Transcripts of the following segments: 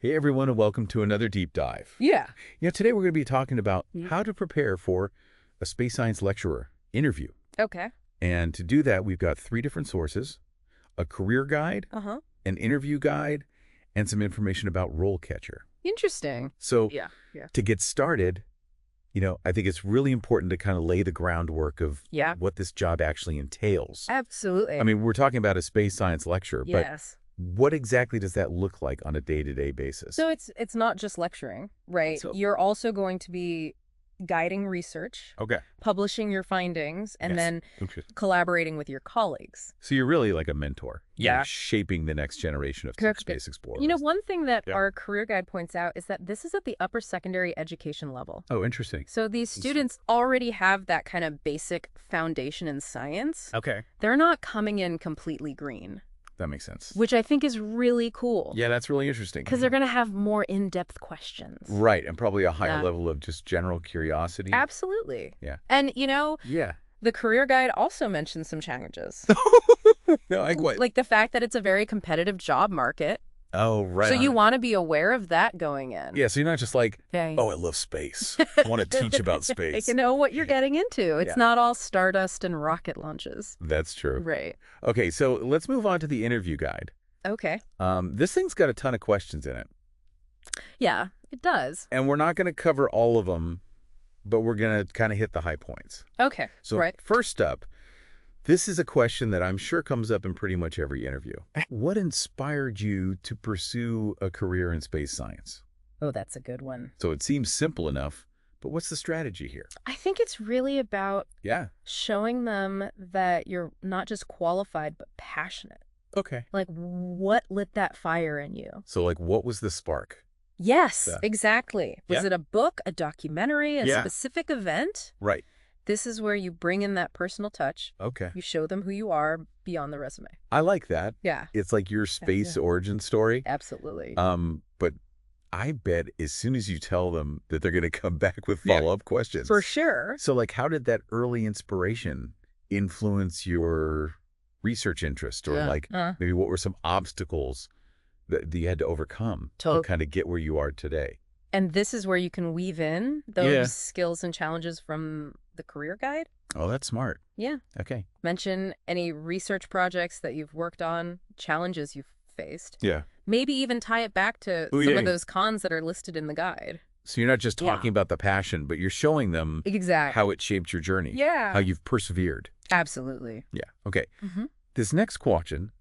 Hey everyone, and welcome to another deep dive. Yeah. Today we're going to be talking about Mhm. how to prepare for a space science lecturer interview. Okay. And to do that, we've got 3 different sources: a career guide, Uh-huh. an interview guide, and some information about RoleCatcher. Interesting. So Yeah. to get started, I think it's really important to kind of lay the groundwork of Yeah. what this job actually entails. Absolutely. I mean, we're talking about a space science lecturer, but yes. what exactly does that look like on a day-to-day basis? So it's not just lecturing, right? So- You're also going to be guiding research, Okay. publishing your findings, and Yes. then Okay. collaborating with your colleagues. So you're really like a mentor. You're Yeah. shaping the next generation of Correct. space explorers. You know, one thing that Yeah. our career guide points out is that this is at the upper secondary education level. Oh, interesting. So these students already have that kind of basic foundation in science. Okay. They're not coming in completely green, That makes sense. which I think is really cool. Yeah, that's really interesting. Because they're going to have more in-depth questions. Right, and probably a higher Yeah. level of just general curiosity. Absolutely. Yeah. And, Yeah. the career guide also mentions some challenges. No, I quite. Like the fact that it's a very competitive job market. Oh, right. So you want to be aware of that going in. Yeah, so you're not just like, Okay. oh, I love space. I want to teach about space. You know what you're getting into. It's Yeah. not all stardust and rocket launches. That's true. Right. Okay, so let's move on to the interview guide. Okay. This thing's got a ton of questions in it. Yeah, it does. And we're not going to cover all of them, but we're going to kind of hit the high points. Okay. So right. first up, this is a question that I'm sure comes up in pretty much every interview. What inspired you to pursue a career in space science? Oh, that's a good one. So it seems simple enough, but what's the strategy here? I think it's really about Yeah. showing them that you're not just qualified, but passionate. Okay. Like, what lit that fire in you? So like, what was the spark? Yes, Yeah. exactly. Was Yeah. it a book, a documentary, a Yeah. specific event? Right. This is where you bring in that personal touch. Okay. You show them who you are beyond the resume. I like that. Yeah, It's like your space Yeah. origin story. absolutely. But I bet as soon as you tell them that they're going to come back with Yeah. follow-up questions. For sure. So like, how did that early inspiration influence your research interest, or Yeah. like maybe what were some obstacles that you had to overcome to kind of get where you are today? And this is where you can weave in those Yeah. skills and challenges from the career guide. Oh, that's smart. Yeah. Okay. Mention any research projects that you've worked on, challenges you've faced. Yeah. Maybe even tie it back to Oh, some yeah. of those cons that are listed in the guide. So you're not just Yeah. talking about the passion, but you're showing them Exactly. how it shaped your journey. Yeah. How you've persevered. Absolutely. Yeah. Okay. Mm-hmm. This next question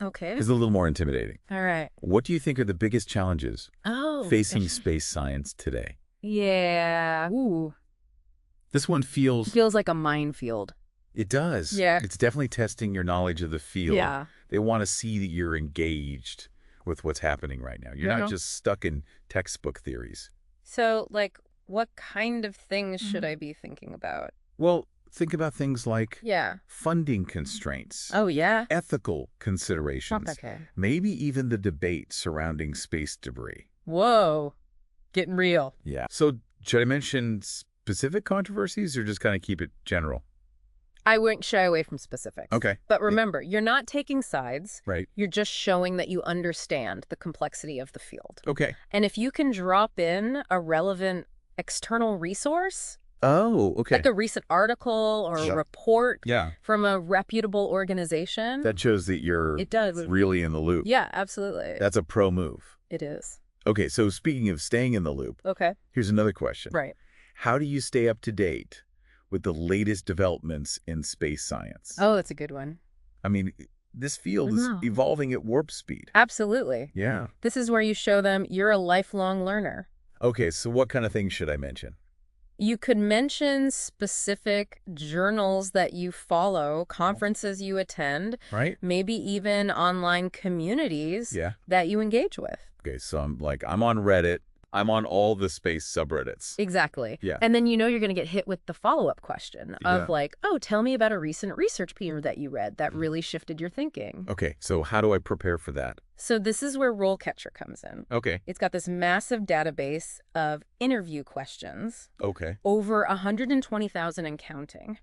Okay. is a little more intimidating. All right. What do you think are the biggest challenges Oh. facing space science today? Yeah. Ooh. This one feels... Feels like a minefield. It does. Yeah. It's definitely testing your knowledge of the field. Yeah. They want to see that you're engaged with what's happening right now. You're Yeah. not just stuck in textbook theories. So, like, what kind of things should I be thinking about? Well, think about things like Yeah. funding constraints, Oh, yeah. ethical considerations, Okay. maybe even the debate surrounding space debris. Whoa. Getting real. Yeah. So should I mention specific controversies or just kind of keep it general? I wouldn't shy away from specifics. Okay. But remember, you're not taking sides. Right. You're just showing that you understand the complexity of the field. Okay. And if you can drop in a relevant external resource, Oh, okay. like a recent article or Yep. a report Yeah. from a reputable organization, That shows that you're it does. really in the loop. Yeah, absolutely. That's a pro move. It is. Okay, so speaking of staying in the loop, Okay. here's another question. Right. How do you stay up to date with the latest developments in space science? Oh, that's a good one. I mean, this field is Mhm. evolving at warp speed. Absolutely. Yeah. This is where you show them you're a lifelong learner. Okay, so what kind of things should I mention? You could mention specific journals that you follow, conferences you attend, Right? maybe even online communities Yeah. that you engage with. Okay, so I'm on Reddit. I'm on all the space subreddits. Exactly. Yeah. And then you're going to get hit with the follow-up question of Yeah. like, oh, tell me about a recent research paper that you read that really shifted your thinking. Okay, so how do I prepare for that? So this is where RoleCatcher comes in. Okay. It's got this massive database of interview questions, Okay. over 120,000 and counting.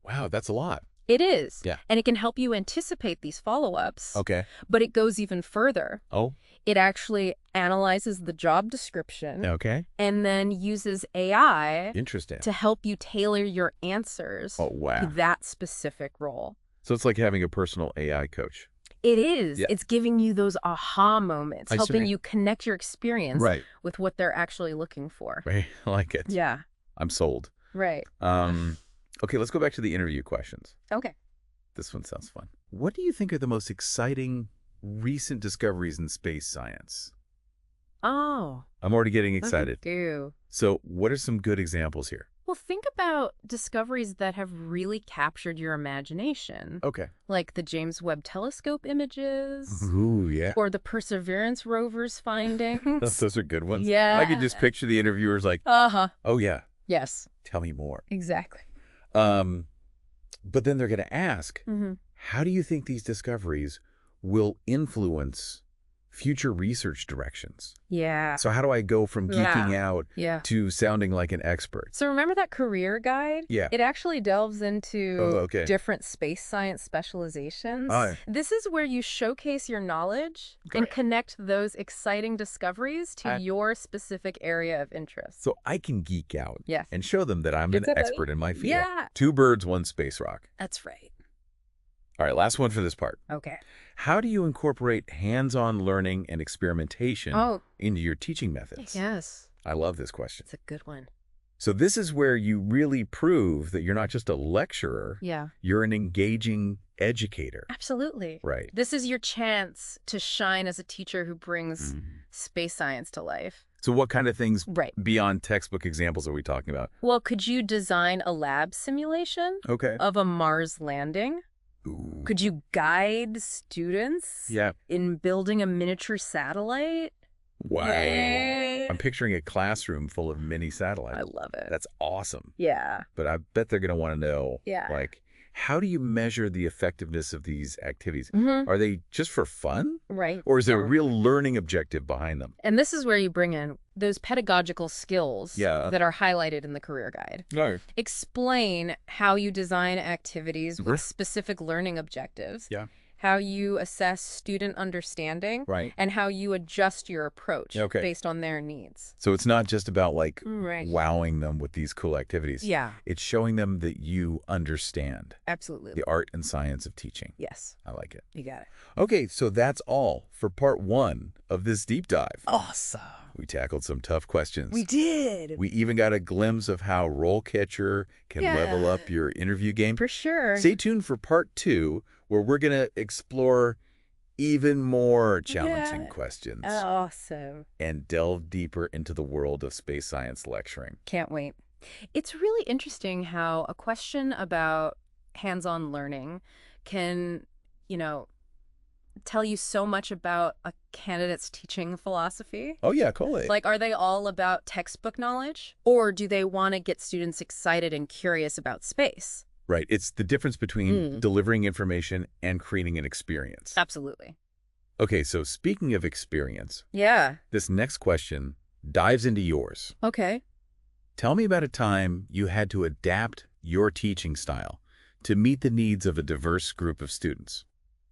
Wow, that's a lot. It is. Yeah. And it can help you anticipate these follow-ups. Okay. But it goes even further. Oh. It actually analyzes the job description Okay. and then uses AI Interesting. to help you tailor your answers Oh, wow. to that specific role. So it's like having a personal AI coach. It is. Yeah. It's giving you those aha moments, I helping see. you connect your experience Right. with what they're actually looking for. Right. I like it. Yeah. I'm sold. Right. Okay, let's go back to the interview questions. Okay. This one sounds fun. What do you think are the most exciting recent discoveries in space science? Oh. I'm already getting excited. Ew. So what are some good examples here? Well, think about discoveries that have really captured your imagination. Okay. Like the James Webb Telescope images. Ooh, yeah. Or the Perseverance rover's findings. Those are good ones. Yeah. I could just picture the interviewers like, Uh-huh. oh, yeah, Yes. tell me more. Exactly. But then they're going to ask, Mm-hmm. how do you think these discoveries will influence future research directions? Yeah. So how do I go from geeking out Yeah. to sounding like an expert? So remember that career guide? Yeah. It actually delves into okay. different space science specializations. Oh. This is where you showcase your knowledge and connect those exciting discoveries to your specific area of interest. So I can geek out Yes. and show them that I'm an Exactly. expert in my field. Yeah. 2 birds, 1 space rock. That's right. All right, last one for this part. Okay. How do you incorporate hands-on learning and experimentation into your teaching methods? Yes. I love this question. It's a good one. So this is where you really prove that you're not just a lecturer. Yeah. You're an engaging educator. Absolutely. Right. This is your chance to shine as a teacher who brings space science to life. So what kind of things Right. beyond textbook examples are we talking about? Well, could you design a lab simulation Okay. of a Mars landing? Ooh. Could you guide students in building a miniature satellite? Wow. Yay. I'm picturing a classroom full of mini satellites. I love it. That's awesome. Yeah. But I bet they're going to want to know, Yeah. like, how do you measure the effectiveness of these activities? Mm-hmm. Are they just for fun? Right. Or is there a real learning objective behind them? And this is where you bring in those pedagogical skills that are highlighted in the career guide. No. Explain how you design activities with specific learning objectives. Yeah. How you assess student understanding. Right. And how you adjust your approach Okay. based on their needs. So it's not just about like Right. wowing them with these cool activities. Yeah. It's showing them that you understand Absolutely. the art and science of teaching. Yes. I like it. You got it. Okay, so that's all for part 1 of this deep dive. Awesome. We tackled some tough questions. We did. We even got a glimpse of how RoleCatcher can level up your interview game. For sure. Stay tuned for part 2, where we're going to explore even more challenging questions Awesome. and delve deeper into the world of space science lecturing. Can't wait. It's really interesting how a question about hands-on learning can, tell you so much about a candidate's teaching philosophy. Oh, yeah, cool. Like, are they all about textbook knowledge? Or do they want to get students excited and curious about space? Right. It's the difference between delivering information and creating an experience. Absolutely. Okay, so speaking of experience, Yeah. this next question dives into yours. Okay. Tell me about a time you had to adapt your teaching style to meet the needs of a diverse group of students.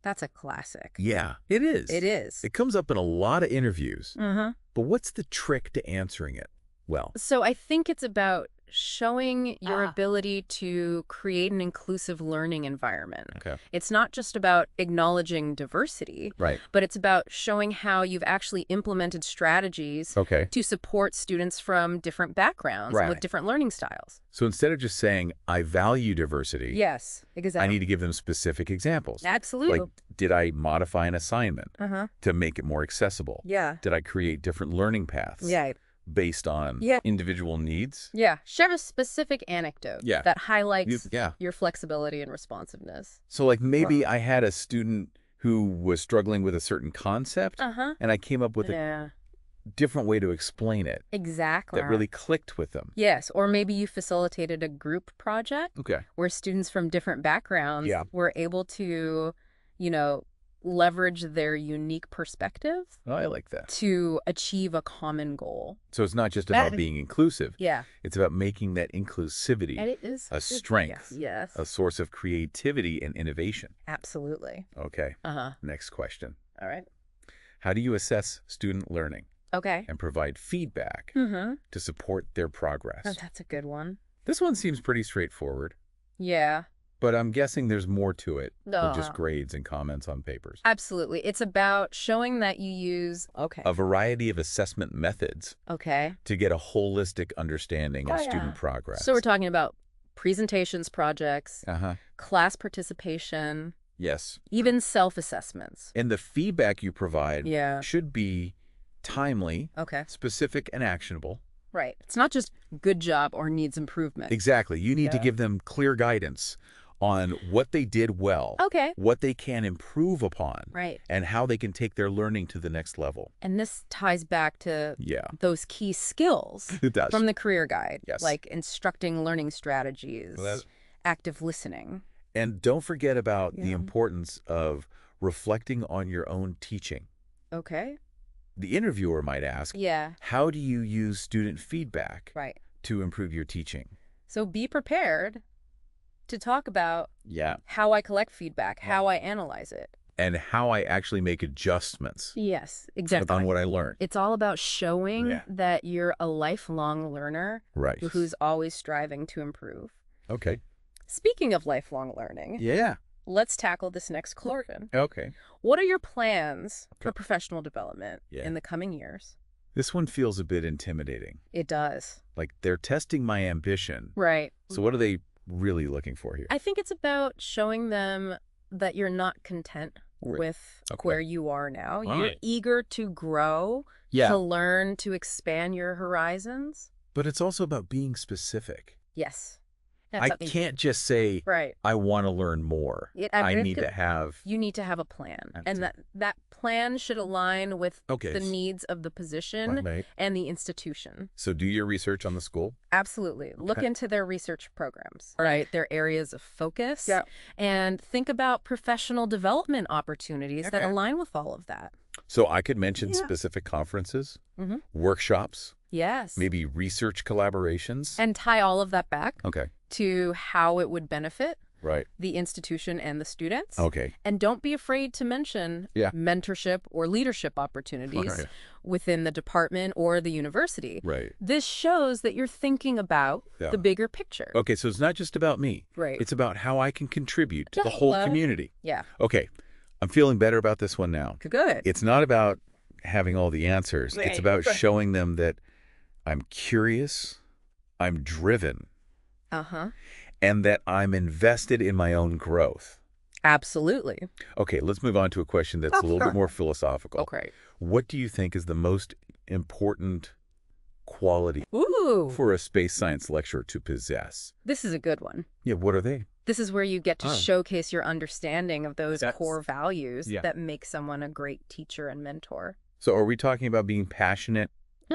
That's a classic. Yeah, it is. It is. It comes up in a lot of interviews. Uh-huh. But what's the trick to answering it well? So I think it's about showing your ability to create an inclusive learning environment. Okay. It's not just about acknowledging diversity, Right. but it's about showing how you've actually implemented strategies to support students from different backgrounds with different learning styles. So instead of just saying, I value diversity, Yes, exactly. I need to give them specific examples. Absolutely. Like, did I modify an assignment Uh-huh. to make it more accessible? Yeah. Did I create different learning paths Yeah. based on individual needs? Yeah. Share a specific anecdote that highlights Yeah. your flexibility and responsiveness. So like maybe I had a student who was struggling with a certain concept and I came up with a different way to explain it Exactly. that really clicked with them. Yes, or maybe you facilitated a group project Okay. where students from different backgrounds were able to, leverage their unique perspective Oh, I like that. to achieve a common goal. So it's not just about being inclusive. Yeah. It's about making that inclusivity And it is a strength, Yes. a source of creativity and innovation. Absolutely. Okay. Uh-huh. Next question. All right. How do you assess student learning Okay. and provide feedback Mm-hmm. to support their progress? Oh, that's a good one. This one seems pretty straightforward, Yeah. but I'm guessing there's more to it than just No. grades and comments on papers. Absolutely. It's about showing that you use A variety of assessment methods Okay. to get a holistic understanding of Oh, yeah. student progress. So we're talking about presentations, projects, Uh-huh. class participation, Yes. even self-assessments. And the feedback you provide Yeah. should be timely, Okay. specific, and actionable. Right. It's not just good job or needs improvement. Exactly. You need to Yeah. give them clear guidance on what they did well, Okay. what they can improve upon, Right. and how they can take their learning to the next level. And this ties back to Yeah, those key skills it does. from the career guide, Yes. like instructing learning strategies, Well, that- active listening. And don't forget about the Yeah. importance of reflecting on your own teaching. Okay. The interviewer might ask, Yeah. how do you use student feedback Right. to improve your teaching? So be prepared to talk about Yeah. how I collect feedback, how I analyze it. And how I actually make adjustments Yes, exactly. on what I learned. It's all about showing Yeah. that you're a lifelong learner Right. who's always striving to improve. Okay. Speaking of lifelong learning, Yeah. let's tackle this next question. Okay. What are your plans for professional development Yeah. in the coming years? This one feels a bit intimidating. It does. Like they're testing my ambition. Right. So what are they really looking for here? I think it's about showing them that you're not content with Okay. where you are now. All You're right. eager to grow, to learn, to expand your horizons. But it's also about being specific. Yes. I can't just say, Right. I want to learn more. I need to have... You need to have a plan. That's And that plan should align with Okay. the needs of the position Right. and the institution. So do your research on the school. Absolutely. Look Okay. into their research programs, right? Their areas of focus. Yeah. And think about professional development opportunities that Okay. align with all of that. So I could mention Yeah. specific conferences, Mhm. workshops, Yes. maybe research collaborations. And tie all of that back Okay. to how it would benefit Right. the institution and the students. Okay. And don't be afraid to mention Yeah. mentorship or leadership opportunities Right. within the department or the university. Right. This shows that you're thinking about Yeah. the bigger picture. Okay, so it's not just about me. Right. It's about how I can contribute to Yeah, the whole love it. community. Yeah. Okay, I'm feeling better about this one now. Good. It's not about having all the answers. It's Right. about showing them that I'm curious, I'm driven, Uh-huh. and that I'm invested in my own growth. Absolutely. Okay, let's move on to a question that's a little bit more philosophical. Okay. What do you think is the most important quality Ooh. for a space science lecturer to possess? This is a good one. Yeah, what are they? This is where you get to Oh. showcase your understanding of those That's- core values Yeah. that make someone a great teacher and mentor. So are we talking about being passionate,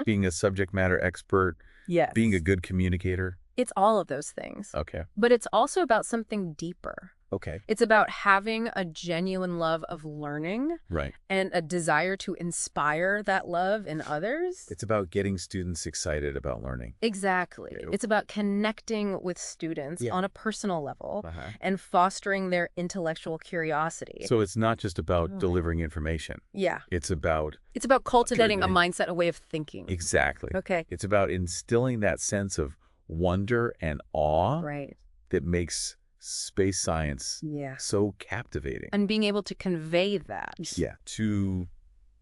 being a subject matter expert, Yes. being a good communicator? It's all of those things. Okay. But it's also about something deeper. Okay. It's about having a genuine love of learning Right. and a desire to inspire that love in others. It's about getting students excited about learning. Exactly. Yeah. It's about connecting with students Yeah. on a personal level Uh-huh. and fostering their intellectual curiosity. So it's not just about Oh. delivering information. Yeah. It's about... It's about cultivating a Good. mindset, a way of thinking. Exactly. Okay. It's about instilling that sense of wonder and awe Right. that makes space science Yeah. so captivating. And being able to convey that. Yeah. To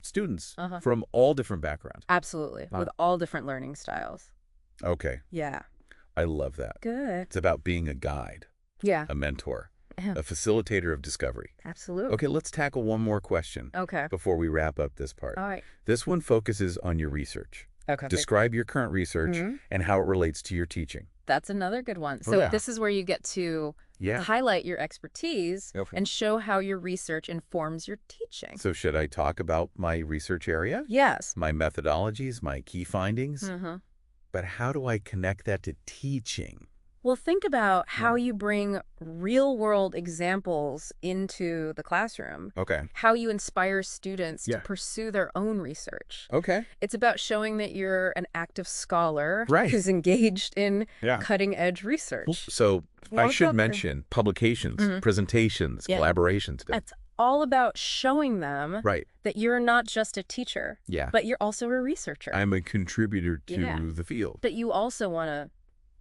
students Uh-huh. from all different backgrounds. Absolutely. Wow. With all different learning styles. Okay. Yeah. I love that. Good. It's about being a guide, Yeah. a mentor, Yeah. a facilitator of discovery. Absolutely. Okay, let's tackle one more question Okay. before we wrap up this part. All right. This one focuses on your research. Okay. Describe your current research Mhm. and how it relates to your teaching. That's another good one. Oh, So yeah. this is where you get to Yeah. highlight your expertise Okay. and show how your research informs your teaching. So should I talk about my research area, Yes. my methodologies, my key findings? Mm-hmm. But how do I connect that to teaching? Well, think about how Yeah. you bring real-world examples into the classroom, Okay. how you inspire students to Yeah. pursue their own research. Okay. It's about showing that you're an active scholar Right. who's engaged in Yeah. cutting-edge research. So I Well, should okay. mention publications, Mhm. presentations, Yeah. collaborations. It's all about showing them Right. that you're not just a teacher, Yeah. but you're also a researcher. I'm a contributor to Yeah. the field. But you also want to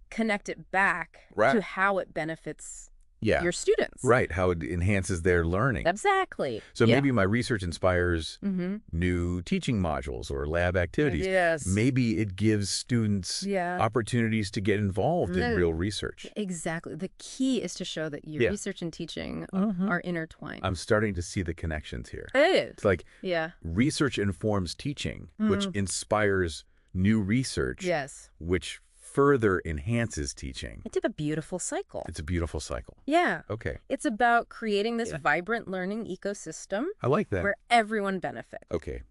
connect it back Right. to how it benefits Yeah. your students. Right. How it enhances their learning. Exactly. So Yeah. maybe my research inspires Mm-hmm. new teaching modules or lab activities. Yes. Maybe it gives students Yeah. opportunities to get involved in No. real research. Exactly. The key is to show that your Yeah. research and teaching Mhm. are intertwined. I'm starting to see the connections here. It is. It's like Yeah. research informs teaching, which inspires new research, Yes. which further enhances teaching. It's a beautiful cycle. It's a beautiful cycle. Yeah. Okay. It's about creating this Yeah. vibrant learning ecosystem I like that. where everyone benefits. Okay.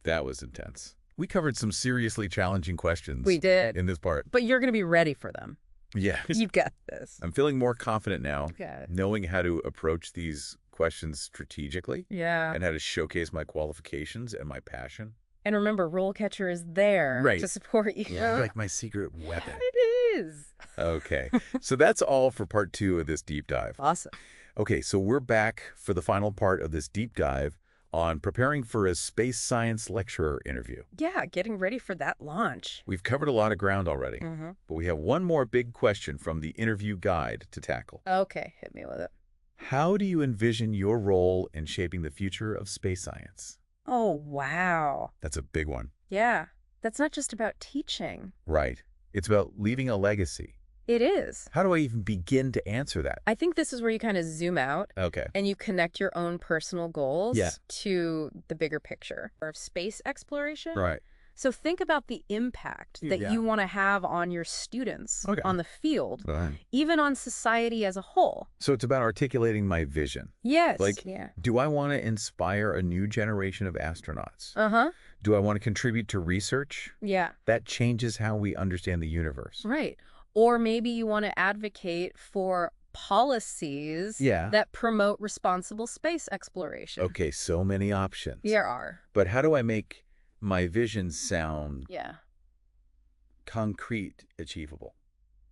That was intense. We covered some seriously challenging questions. We did. In this part. But you're going to be ready for them. Yeah. You've got this. I'm feeling more confident now, Good. knowing how to approach these questions strategically Yeah. and how to showcase my qualifications and my passion. And remember, RoleCatcher is there Right. to support you. Like my secret weapon. It is. Okay. So that's all for part 2 of this deep dive. Awesome. Okay, so we're back for the final part of this deep dive on preparing for a space science lecturer interview. Yeah, getting ready for that launch. We've covered a lot of ground already, but we have one more big question from the interview guide to tackle. Okay, hit me with it. How do you envision your role in shaping the future of space science? Oh, wow. That's a big one. Yeah, that's not just about teaching. Right. It's about leaving a legacy. It is. How do I even begin to answer that? I think this is where you kind of zoom out Okay. and you connect your own personal goals Yeah. to the bigger picture of space exploration. Right. So think about the impact that Yeah. you want to have on your students, Okay. on the field, Right. even on society as a whole. So it's about articulating my vision. Yes. Like, Yeah. do I want to inspire a new generation of astronauts? Uh-huh. Do I want to contribute to research? Yeah. That changes how we understand the universe. Right. Or maybe you want to advocate for policies Yeah. that promote responsible space exploration. Okay, so many options. There are. But how do I make my vision sound Yeah. concrete, achievable?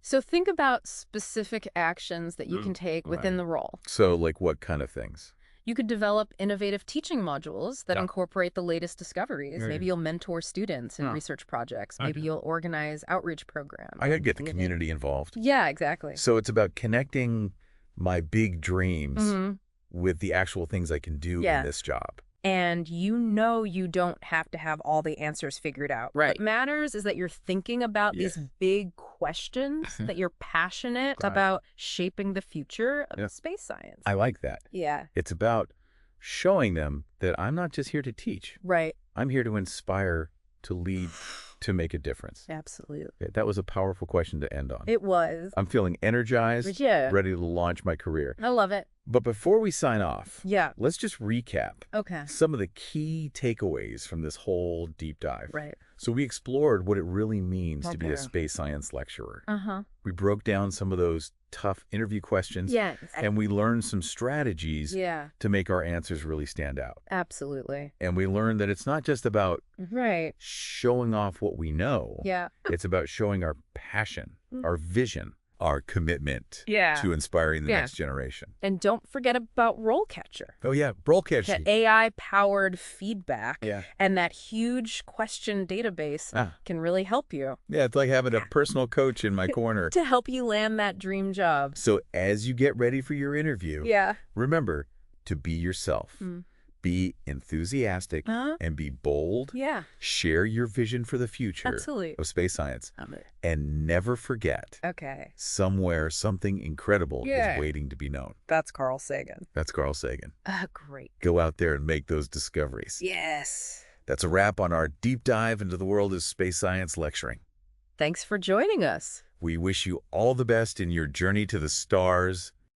So think about specific actions that you can take within right. the role. So, like what kind of things? You could develop innovative teaching modules that Yeah. incorporate the latest discoveries. Right. Maybe you'll mentor students in Yeah. research projects. Okay. Maybe you'll organize outreach programs. I got to get the community involved. Yeah, exactly. So it's about connecting my big dreams Mhm. with the actual things I can do Yeah. in this job. And you don't have to have all the answers figured out. Right. What matters is that you're thinking about Yeah. these big questions, that you're passionate Right. about shaping the future of Yeah. space science. I like that. Yeah, It's about showing them that I'm not just here to teach. right. I'm here to inspire, to lead, to make a difference. Absolutely. Okay, that was a powerful question to end on. It was. I'm feeling energized, Yeah. ready to launch my career. I love it. But before we sign off, Yeah. let's just recap Okay. some of the key takeaways from this whole deep dive. Right. So we explored what it really means to be a Okay. space science lecturer. Uh-huh. We broke down some of those tough interview questions, Yes. and we learned some strategies Yeah, to make our answers really stand out. absolutely. And we learned that it's not just about Right. showing off what we know. Yeah. It's about showing our passion, our vision, our commitment Yeah. to inspiring the Yeah. next generation. And don't forget about RoleCatcher. Oh, yeah. RoleCatcher. That AI-powered feedback Yeah. and that huge question database Ah. can really help you Yeah, it's like having a personal coach in my corner. to help you land that dream job. So as you get ready for your interview, Yeah. remember to be yourself. Be enthusiastic Uh-huh. and be bold. Yeah. Share your vision for the future Absolutely. of space science. And never forget, Okay. somewhere something incredible Yeah. is waiting to be known. That's Carl Sagan. That's Carl Sagan. Great. Go out there and make those discoveries. Yes. That's a wrap on our deep dive into the world of space science lecturing. Thanks for joining us. We wish you all the best in your journey to the stars